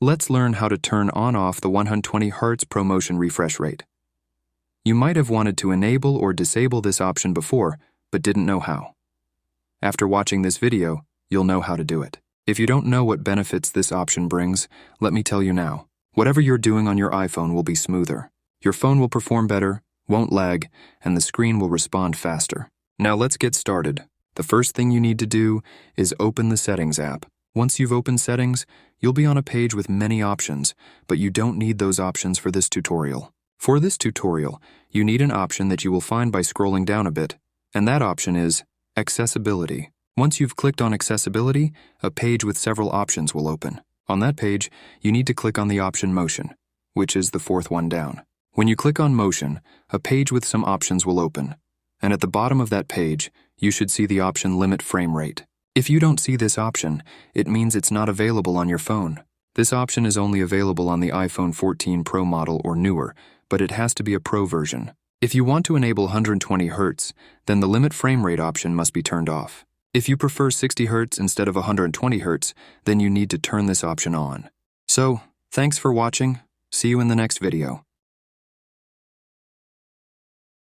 Let's learn how to turn on/off the 120 Hz ProMotion refresh rate. You might have wanted to enable or disable this option before, but didn't know how. After watching this video, you'll know how to do it. If you don't know what benefits this option brings, let me tell you now. Whatever you're doing on your iPhone will be smoother. Your phone will perform better, won't lag, and the screen will respond faster. Now let's get started. The first thing you need to do is open the Settings app. Once you've opened Settings, you'll be on a page with many options, but you don't need those options for this tutorial. For this tutorial, you need an option that you will find by scrolling down a bit, and that option is Accessibility. Once you've clicked on Accessibility, a page with several options will open. On that page, you need to click on the option Motion, which is the fourth one down. When you click on Motion, a page with some options will open, and at the bottom of that page, you should see the option Limit Frame Rate. If you don't see this option, it means it's not available on your phone. This option is only available on the iPhone 14 Pro model or newer, but it has to be a Pro version. If you want to enable 120 Hz, then the Limit Frame Rate option must be turned off. If you prefer 60 Hz instead of 120 Hz, then you need to turn this option on. So, thanks for watching. See you in the next video.